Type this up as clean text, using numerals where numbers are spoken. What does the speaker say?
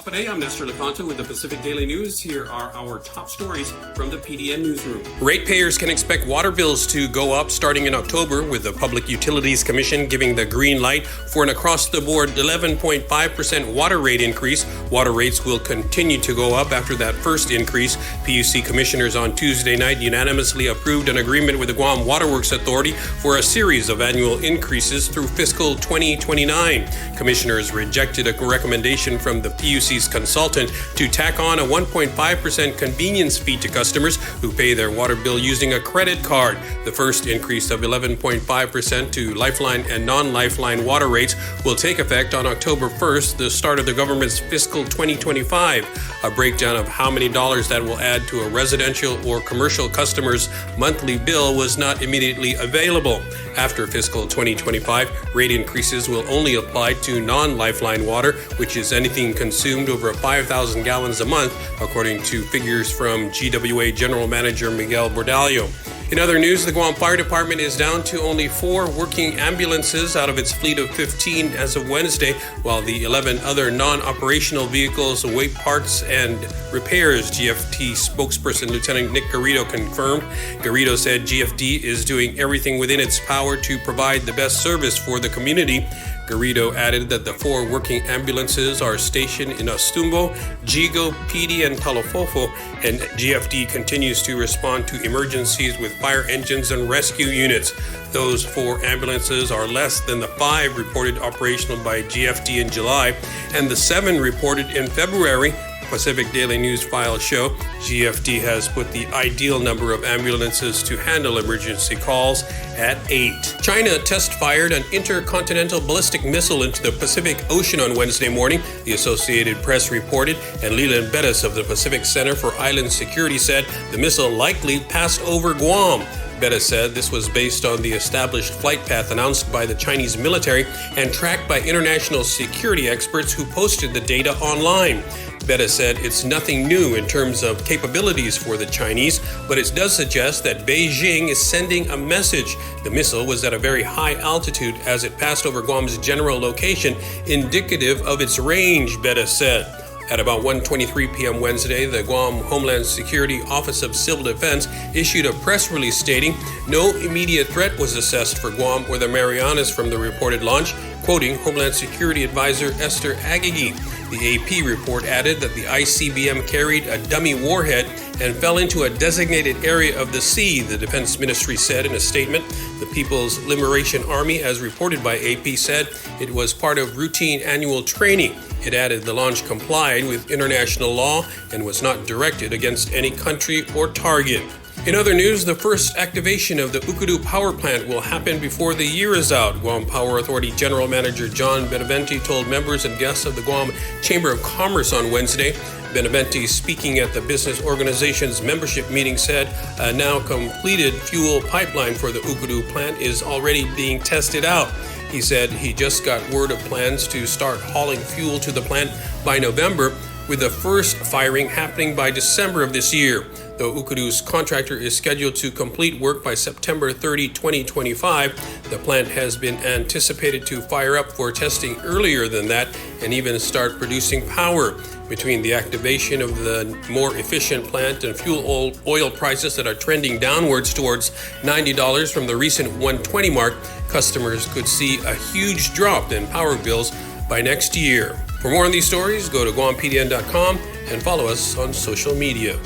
Today, I'm Nestor Lecanto with the Pacific Daily News. Here are our top stories from the PDN newsroom. Ratepayers can expect water bills to go up starting in October, with the Public Utilities Commission giving the green light for an across-the-board 11.5% water rate increase. Water rates will continue to go up after that first increase. PUC commissioners on Tuesday night unanimously approved an agreement with the Guam Waterworks Authority for a series of annual increases through fiscal 2029. Commissioners rejected a recommendation from the PUC's consultant to tack on a 1.5% convenience fee to customers who pay their water bill using a credit card. The first increase of 11.5% to Lifeline and non-Lifeline water rates will take effect on October 1st, the start of the government's fiscal 2025. A breakdown of how many dollars that will add to a residential or commercial customer's monthly bill was not immediately available. After fiscal 2025, rate increases will only apply to non-Lifeline water, which is anything consumed over 5,000 gallons a month, according to figures from GWA General Manager Miguel Bordallo. In other news, the Guam Fire Department is down to only 4 working ambulances out of its fleet of 15 as of Wednesday, while the 11 other non-operational vehicles await parts and repairs, GFD spokesperson Lieutenant Nick Garrido confirmed. Garrido said GFD is doing everything within its power to provide the best service for the community. Garrido added that the 4 working ambulances are stationed in Ostumbo, Jigo, PD, and Talofofo, and GFD continues to respond to emergencies with fire engines and rescue units. Those 4 ambulances are less than the 5 reported operational by GFD in July and the 7 reported in February. Pacific Daily News files show GFD has put the ideal number of ambulances to handle emergency calls at 8. China test-fired an intercontinental ballistic missile into the Pacific Ocean on Wednesday morning, the Associated Press reported, and Leland Bettis of the Pacific Center for Island Security said the missile likely passed over Guam. Bettis said this was based on the established flight path announced by the Chinese military and tracked by international security experts who posted the data online. Bettis said it's nothing new in terms of capabilities for the Chinese, but it does suggest that Beijing is sending a message. The missile was at a very high altitude as it passed over Guam's general location, indicative of its range, Bettis said. At about 1:23 p.m. Wednesday, the Guam Homeland Security Office of Civil Defense issued a press release stating no immediate threat was assessed for Guam or the Marianas from the reported launch, quoting Homeland Security Advisor Esther Agagi. The AP report added that the ICBM carried a dummy warhead and fell into a designated area of the sea, the Defense Ministry said in a statement. The People's Liberation Army, as reported by AP, said it was part of routine annual training. It added the launch complied with international law and was not directed against any country or target. In other news, the first activation of the Ukudu power plant will happen before the year is out. Guam Power Authority General Manager John Benavente told members and guests of the Guam Chamber of Commerce on Wednesday. Benavente, speaking at the business organization's membership meeting, said a now completed fuel pipeline for the Ukudu plant is already being tested out. He said he just got word of plans to start hauling fuel to the plant by November, with the first firing happening by December of this year. Though Ukudu's contractor is scheduled to complete work by September 30, 2025, the plant has been anticipated to fire up for testing earlier than that and even start producing power. Between the activation of the more efficient plant and fuel oil prices that are trending downwards towards $90 from the recent $120 mark, customers could see a huge drop in power bills by next year. For more on these stories, go to GuamPDN.com and follow us on social media.